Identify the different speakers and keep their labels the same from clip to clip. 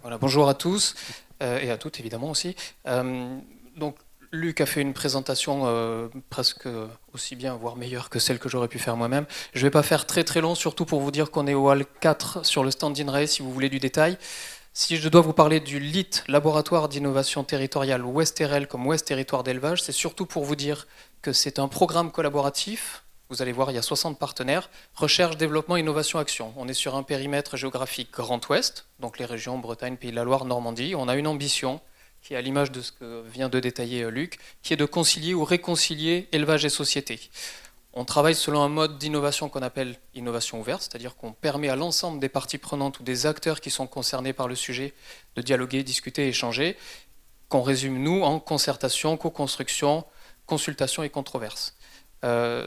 Speaker 1: Voilà, bonjour à tous et à toutes évidemment aussi. Donc Luc a fait une présentation presque aussi bien, voire meilleure que celle que j'aurais pu faire moi-même. Je ne vais pas faire très très long, surtout pour vous dire qu'on est au hall 4 sur le stand d'INRAE si vous voulez du détail. Si je dois vous parler du LIT, Laboratoire d'innovation territoriale Ouest-RL comme Ouest Territoire d'élevage, c'est surtout pour vous dire que c'est un programme collaboratif. Vous allez voir, il y a 60 partenaires. Recherche, développement, innovation, action. On est sur un périmètre géographique Grand Ouest, donc les régions Bretagne, Pays de la Loire, Normandie. On a une ambition qui est à l'image de ce que vient de détailler Luc, qui est de concilier ou réconcilier élevage et société. On travaille selon un mode d'innovation qu'on appelle innovation ouverte, c'est-à-dire qu'on permet à l'ensemble des parties prenantes ou des acteurs qui sont concernés par le sujet de dialoguer, discuter, échanger, qu'on résume nous en concertation, co-construction, consultation et controverse.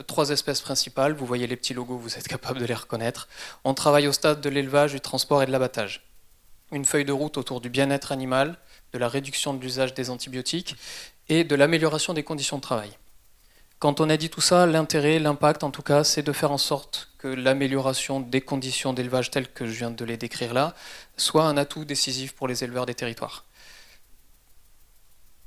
Speaker 1: 3 espèces principales, vous voyez les petits logos, vous êtes capable de les reconnaître. On travaille au stade de l'élevage, du transport et de l'abattage. Une feuille de route autour du bien-être animal, de la réduction de l'usage des antibiotiques et de l'amélioration des conditions de travail. Quand on a dit tout ça, l'intérêt, l'impact en tout cas, c'est de faire en sorte que l'amélioration des conditions d'élevage telles que je viens de les décrire là, soit un atout décisif pour les éleveurs des territoires.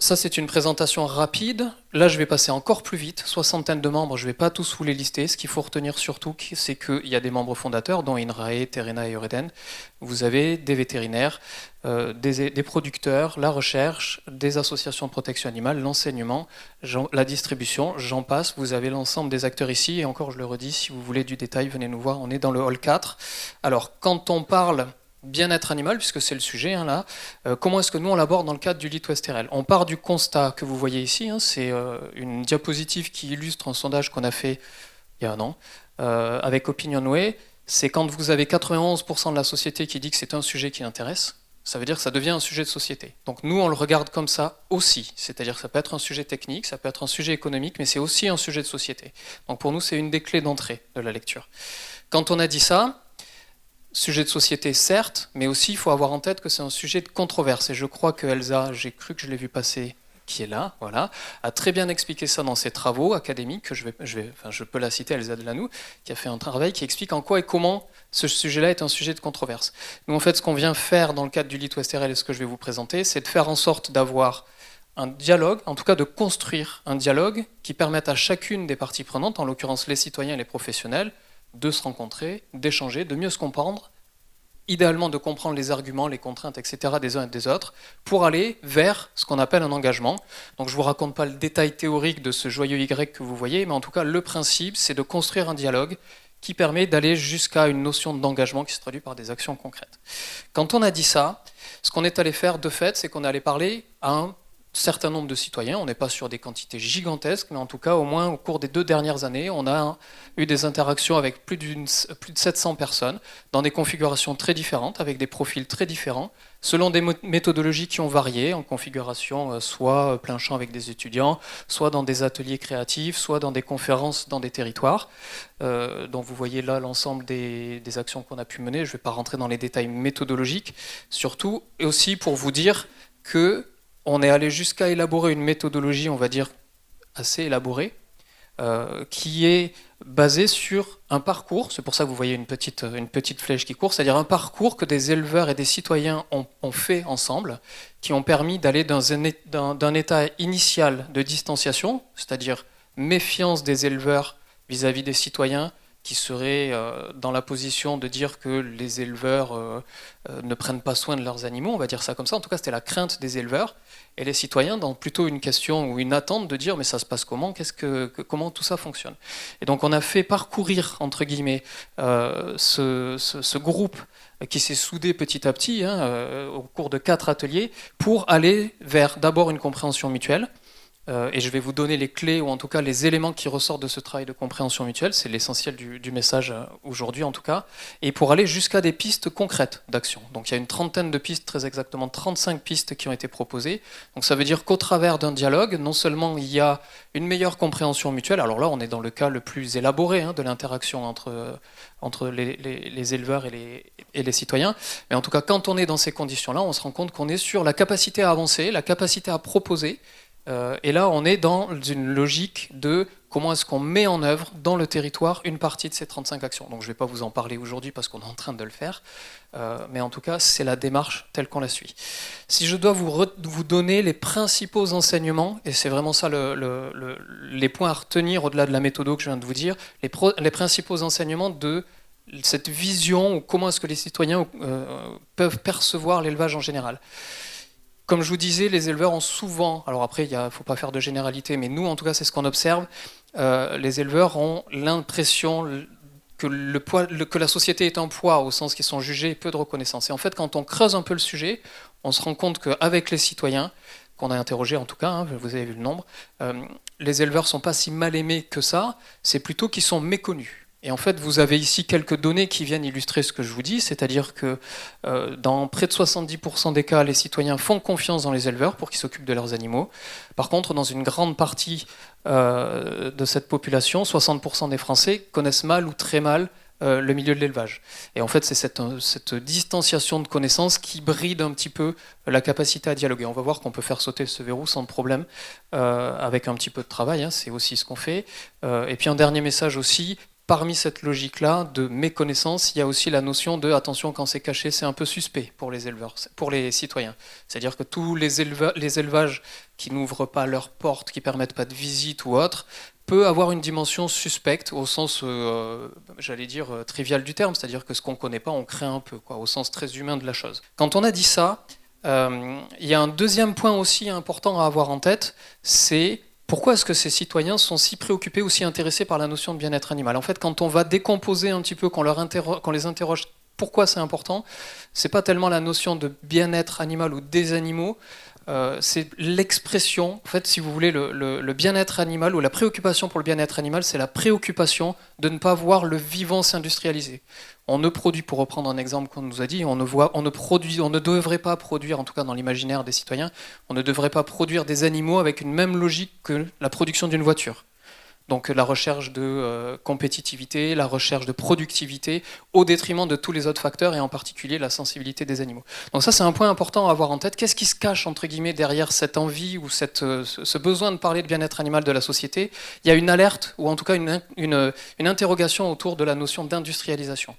Speaker 1: Ça, c'est une présentation rapide. Là, je vais passer encore plus vite. 60 de membres, je ne vais pas tous vous les lister. Ce qu'il faut retenir surtout, c'est qu'il y a des membres fondateurs, dont INRAE, Terena et Eureden. Vous avez des vétérinaires, des producteurs, la recherche, des associations de protection animale, l'enseignement, la distribution, j'en passe. Vous avez l'ensemble des acteurs ici. Et encore, je le redis, si vous voulez du détail, venez nous voir. On est dans le hall 4. Alors, quand on parle bien-être animal, puisque c'est le sujet là. Comment est-ce que nous on l'aborde dans le cadre du LIT Ouest-RL? On part du constat que vous voyez ici, c'est une diapositive qui illustre un sondage qu'on a fait il y a un an avec Opinionway. C'est quand vous avez 91% de la société qui dit que c'est un sujet qui l'intéresse, ça veut dire que ça devient un sujet de société. Donc nous on le regarde comme ça aussi, c'est-à-dire que ça peut être un sujet technique, ça peut être un sujet économique, mais c'est aussi un sujet de société. Donc pour nous c'est une des clés d'entrée de la lecture. Quand on a dit ça, sujet de société, certes, mais aussi il faut avoir en tête que c'est un sujet de controverse. Et je crois que Elsa, j'ai cru que je l'ai vu passer, qui est là, voilà, a très bien expliqué ça dans ses travaux académiques, que je peux la citer, Elsa Delanou, qui a fait un travail qui explique en quoi et comment ce sujet-là est un sujet de controverse. Nous, en fait, ce qu'on vient faire dans le cadre du LIT Ouest-RL et ce que je vais vous présenter, c'est de faire en sorte d'avoir un dialogue, en tout cas de construire un dialogue qui permette à chacune des parties prenantes, en l'occurrence les citoyens et les professionnels, de se rencontrer, d'échanger, de mieux se comprendre, idéalement de comprendre les arguments, les contraintes, etc. des uns et des autres, pour aller vers ce qu'on appelle un engagement. Donc je ne vous raconte pas le détail théorique de ce joyeux Y que vous voyez, mais en tout cas le principe c'est de construire un dialogue qui permet d'aller jusqu'à une notion d'engagement qui se traduit par des actions concrètes. Quand on a dit ça, ce qu'on est allé faire de fait, c'est qu'on est allé parler à un certain nombre de citoyens, on n'est pas sur des quantités gigantesques, mais en tout cas, au moins au cours des 2 dernières années, on a eu des interactions avec plus de 700 personnes, dans des configurations très différentes, avec des profils très différents, selon des méthodologies qui ont varié, en configuration soit plein champ avec des étudiants, soit dans des ateliers créatifs, soit dans des conférences dans des territoires. Donc vous voyez là l'ensemble des actions qu'on a pu mener, je ne vais pas rentrer dans les détails méthodologiques, surtout, et aussi pour vous dire que on est allé jusqu'à élaborer une méthodologie, on va dire, assez élaborée, qui est basée sur un parcours, c'est pour ça que vous voyez une petite flèche qui court, c'est-à-dire un parcours que des éleveurs et des citoyens ont fait ensemble, qui ont permis d'aller d'un état initial de distanciation, c'est-à-dire méfiance des éleveurs vis-à-vis des citoyens, qui seraient dans la position de dire que les éleveurs ne prennent pas soin de leurs animaux, on va dire ça comme ça, en tout cas c'était la crainte des éleveurs, et les citoyens dans plutôt une question ou une attente de dire mais ça se passe comment, comment tout ça fonctionne. Et donc on a fait parcourir, entre guillemets, ce groupe qui s'est soudé petit à petit au cours de 4 ateliers pour aller vers d'abord une compréhension mutuelle. Et je vais vous donner les clés, ou en tout cas les éléments qui ressortent de ce travail de compréhension mutuelle, c'est l'essentiel du message aujourd'hui en tout cas, et pour aller jusqu'à des pistes concrètes d'action. Donc il y a une trentaine de pistes, très exactement 35 pistes qui ont été proposées. Donc ça veut dire qu'au travers d'un dialogue, non seulement il y a une meilleure compréhension mutuelle, alors là on est dans le cas le plus élaboré de l'interaction entre les éleveurs et les citoyens, mais en tout cas quand on est dans ces conditions-là, on se rend compte qu'on est sur la capacité à avancer, la capacité à proposer. Et là, on est dans une logique de comment est-ce qu'on met en œuvre dans le territoire une partie de ces 35 actions. Donc je ne vais pas vous en parler aujourd'hui parce qu'on est en train de le faire, mais en tout cas c'est la démarche telle qu'on la suit. Si je dois vous donner les principaux enseignements, et c'est vraiment ça les points à retenir au-delà de la méthode que je viens de vous dire, les principaux enseignements de cette vision, ou comment est-ce que les citoyens peuvent percevoir l'élevage en général. Comme je vous disais, les éleveurs ont souvent, alors après il ne faut pas faire de généralité, mais nous en tout cas c'est ce qu'on observe, les éleveurs ont l'impression que la société est un poids, au sens qu'ils sont jugés et peu de reconnaissance. Et en fait quand on creuse un peu le sujet, on se rend compte qu'avec les citoyens, qu'on a interrogés en tout cas, hein, vous avez vu le nombre, les éleveurs ne sont pas si mal aimés que ça, c'est plutôt qu'ils sont méconnus. Et en fait, vous avez ici quelques données qui viennent illustrer ce que je vous dis, c'est-à-dire que dans près de 70% des cas, les citoyens font confiance dans les éleveurs pour qu'ils s'occupent de leurs animaux. Par contre, dans une grande partie de cette population, 60% des Français connaissent mal ou très mal le milieu de l'élevage. Et en fait, c'est cette distanciation de connaissances qui bride un petit peu la capacité à dialoguer. On va voir qu'on peut faire sauter ce verrou sans problème, avec un petit peu de travail, hein, c'est aussi ce qu'on fait. Et puis un dernier message aussi, parmi cette logique-là de méconnaissance, il y a aussi la notion de attention, quand c'est caché, c'est un peu suspect pour les éleveurs, pour les citoyens. C'est-à-dire que tous les élevages qui n'ouvrent pas leurs portes, qui ne permettent pas de visite ou autre, peut avoir une dimension suspecte au sens, j'allais dire, trivial du terme, c'est-à-dire que ce qu'on ne connaît pas, on craint un peu, quoi, au sens très humain de la chose. Quand on a dit ça, il y a un deuxième point aussi important à avoir en tête, c'est pourquoi est-ce que ces citoyens sont si préoccupés ou si intéressés par la notion de bien-être animal. En fait, quand on va décomposer un petit peu, qu'on les interroge pourquoi c'est important, c'est pas tellement la notion de bien-être animal ou des animaux, c'est l'expression, en fait, si vous voulez, le bien-être animal ou la préoccupation pour le bien-être animal, c'est la préoccupation de ne pas voir le vivant s'industrialiser. On ne produit, pour reprendre un exemple qu'on nous a dit, on ne devrait pas produire, en tout cas dans l'imaginaire des citoyens, on ne devrait pas produire des animaux avec une même logique que la production d'une voiture. Donc la recherche de compétitivité, la recherche de productivité, au détriment de tous les autres facteurs, et en particulier la sensibilité des animaux. Donc ça, c'est un point important à avoir en tête. Qu'est-ce qui se cache, entre guillemets, derrière cette envie ou ce besoin de parler de bien-être animal de la société? Il y a une alerte, ou en tout cas une interrogation autour de la notion d'industrialisation.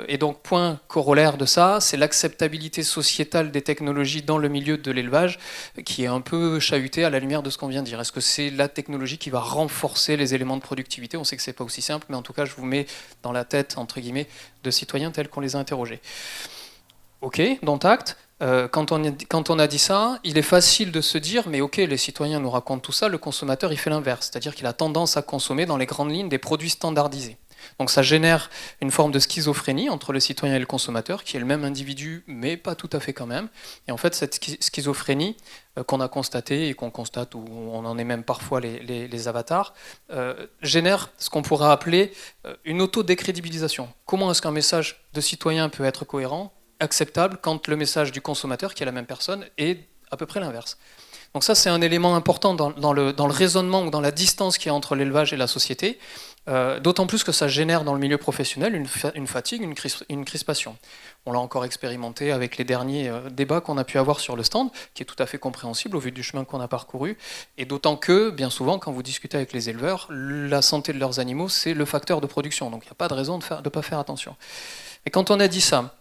Speaker 1: Et donc, point corollaire de ça, c'est l'acceptabilité sociétale des technologies dans le milieu de l'élevage, qui est un peu chahutée à la lumière de ce qu'on vient de dire. Est-ce que c'est la technologie qui va renforcer les éléments de productivité? On sait que c'est pas aussi simple, mais en tout cas, je vous mets dans la tête, entre guillemets, de citoyens tels qu'on les a interrogés. Ok, dont acte. Quand on a dit ça, il est facile de se dire, mais ok, les citoyens nous racontent tout ça, le consommateur, il fait l'inverse, c'est-à-dire qu'il a tendance à consommer dans les grandes lignes des produits standardisés. Donc ça génère une forme de schizophrénie entre le citoyen et le consommateur, qui est le même individu, mais pas tout à fait quand même. Et en fait, cette schizophrénie qu'on a constatée, et qu'on constate, où on en est même parfois les avatars, génère ce qu'on pourrait appeler une auto-décrédibilisation. Comment est-ce qu'un message de citoyen peut être cohérent, acceptable, quand le message du consommateur, qui est la même personne, est à peu près l'inverse? Donc ça, c'est un élément important dans le raisonnement ou dans la distance qu'il y a entre l'élevage et la société, d'autant plus que ça génère dans le milieu professionnel une fatigue, une crispation. On l'a encore expérimenté avec les derniers débats qu'on a pu avoir sur le stand, qui est tout à fait compréhensible au vu du chemin qu'on a parcouru, et d'autant que, bien souvent, quand vous discutez avec les éleveurs, la santé de leurs animaux, c'est le facteur de production, donc il n'y a pas de raison de ne pas faire attention. Et quand on a dit ça,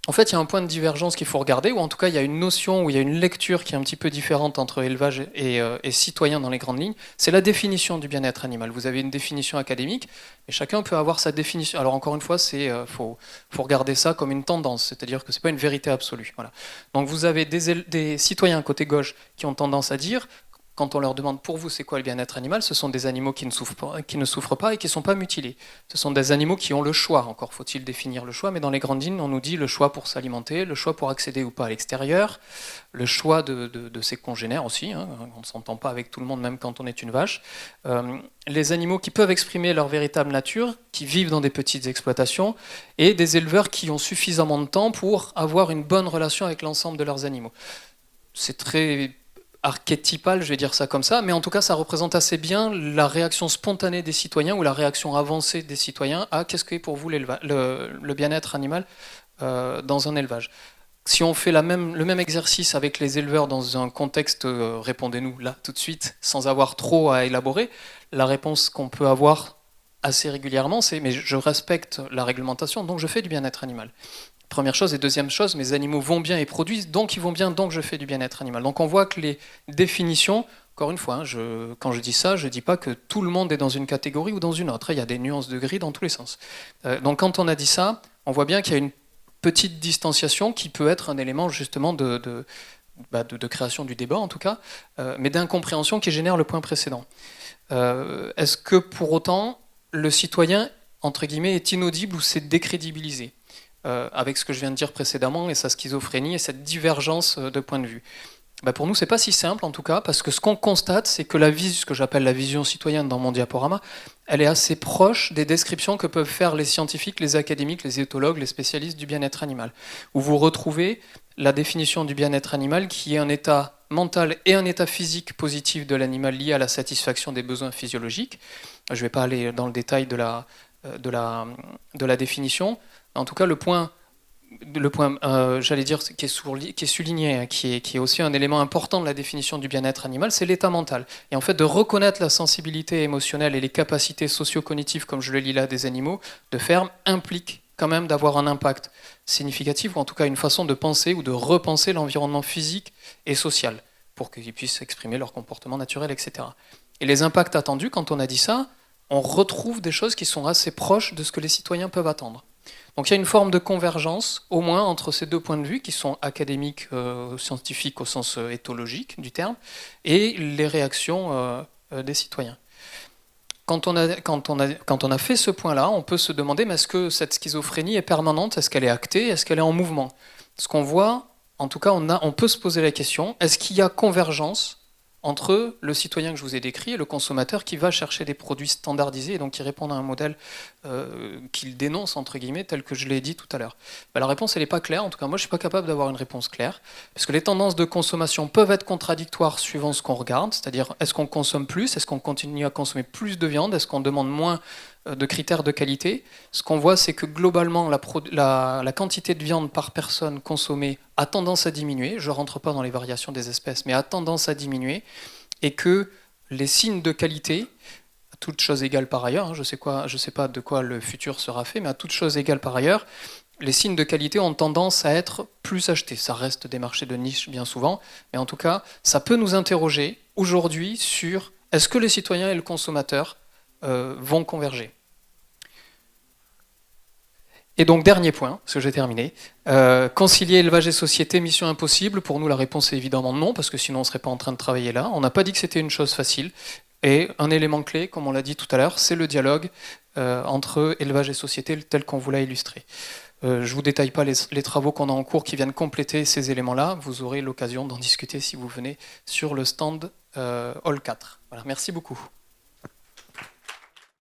Speaker 1: en fait, il y a un point de divergence qu'il faut regarder, ou en tout cas, il y a une notion, ou il y a une lecture qui est un petit peu différente entre élevage et citoyen dans les grandes lignes. C'est la définition du bien-être animal. Vous avez une définition académique, et chacun peut avoir sa définition. Alors encore une fois, faut regarder ça comme une tendance, c'est-à-dire que c'est pas une vérité absolue. Voilà. Donc vous avez des citoyens côté gauche qui ont tendance à dire, quand on leur demande pour vous c'est quoi le bien-être animal, ce sont des animaux qui ne souffrent pas et qui ne sont pas mutilés. Ce sont des animaux qui ont le choix, encore faut-il définir le choix, mais dans les grandes lignes on nous dit le choix pour s'alimenter, le choix pour accéder ou pas à l'extérieur, le choix de ses congénères aussi, hein, on ne s'entend pas avec tout le monde même quand on est une vache, les animaux qui peuvent exprimer leur véritable nature, qui vivent dans des petites exploitations, et des éleveurs qui ont suffisamment de temps pour avoir une bonne relation avec l'ensemble de leurs animaux. C'est très archétypal, je vais dire ça comme ça, mais en tout cas ça représente assez bien la réaction spontanée des citoyens ou la réaction avancée des citoyens à qu'est-ce qu'est pour vous le bien-être animal dans un élevage. Si on fait le même exercice avec les éleveurs dans un contexte, répondez-nous là tout de suite, sans avoir trop à élaborer, la réponse qu'on peut avoir assez régulièrement, c'est mais je respecte la réglementation, donc je fais du bien-être animal. Première chose, et deuxième chose, mes animaux vont bien et produisent, donc ils vont bien, donc je fais du bien-être animal. Donc on voit que les définitions, encore une fois, quand je dis ça, je ne dis pas que tout le monde est dans une catégorie ou dans une autre, il y a des nuances de gris dans tous les sens. Donc quand on a dit ça, on voit bien qu'il y a une petite distanciation qui peut être un élément justement de création du débat en tout cas, mais d'incompréhension qui génère le point précédent. Est-ce que pour autant le citoyen, entre guillemets, est inaudible ou c'est décrédibilisé avec ce que je viens de dire précédemment et sa schizophrénie et cette divergence de point de vue? Pour nous, c'est pas si simple en tout cas, parce que ce qu'on constate, c'est que ce que j'appelle la vision citoyenne dans mon diaporama, elle est assez proche des descriptions que peuvent faire les scientifiques, les académiques, les éthologues, les spécialistes du bien-être animal, où vous retrouvez la définition du bien-être animal qui est un état mental et un état physique positif de l'animal lié à la satisfaction des besoins physiologiques. Je ne vais pas aller dans le détail de la définition. En tout cas, le point j'allais dire, qui est souligné, qui est aussi un élément important de la définition du bien-être animal, c'est l'état mental. Et en fait, de reconnaître la sensibilité émotionnelle et les capacités socio-cognitives, comme je le lis là, des animaux, de ferme, implique quand même d'avoir un impact significatif, ou en tout cas une façon de penser ou de repenser l'environnement physique et social, pour qu'ils puissent exprimer leur comportement naturel, etc. Et les impacts attendus, quand on a dit ça, on retrouve des choses qui sont assez proches de ce que les citoyens peuvent attendre. Donc il y a une forme de convergence, au moins, entre ces deux points de vue, qui sont académiques, scientifiques au sens éthologique du terme, et les réactions des citoyens. Quand on a fait ce point-là, on peut se demander, mais est-ce que cette schizophrénie est permanente? Est-ce qu'elle est actée? Est-ce qu'elle est en mouvement? Ce qu'on voit, en tout cas, on peut se poser la question, est-ce qu'il y a convergence entre le citoyen que je vous ai décrit et le consommateur qui va chercher des produits standardisés et donc qui répondent à un modèle qu'il dénonce, entre guillemets, tel que je l'ai dit tout à l'heure? La réponse, elle n'est pas claire. En tout cas, moi, je ne suis pas capable d'avoir une réponse claire, parce que les tendances de consommation peuvent être contradictoires suivant ce qu'on regarde, c'est-à-dire, est-ce qu'on consomme plus? Est-ce qu'on continue à consommer plus de viande? Est-ce qu'on demande moins de critères de qualité? Ce qu'on voit, c'est que globalement, la quantité de viande par personne consommée a tendance à diminuer. Je ne rentre pas dans les variations des espèces, mais a tendance à diminuer, et que les signes de qualité, à toutes choses égales par ailleurs, je ne sais pas de quoi le futur sera fait, mais à toutes choses égales par ailleurs, les signes de qualité ont tendance à être plus achetés. Ça reste des marchés de niche bien souvent, mais en tout cas, ça peut nous interroger aujourd'hui sur est-ce que les citoyens et le consommateur vont converger. Et donc, dernier point, parce que j'ai terminé, concilier élevage et société, mission impossible. Pour nous, la réponse est évidemment non, parce que sinon on ne serait pas en train de travailler là. On n'a pas dit que c'était une chose facile. Et un élément clé, comme on l'a dit tout à l'heure, c'est le dialogue entre élevage et société, tel qu'on vous l'a illustré. Je ne vous détaille pas les travaux qu'on a en cours qui viennent compléter ces éléments-là. Vous aurez l'occasion d'en discuter si vous venez sur le stand Hall 4. Voilà, merci beaucoup.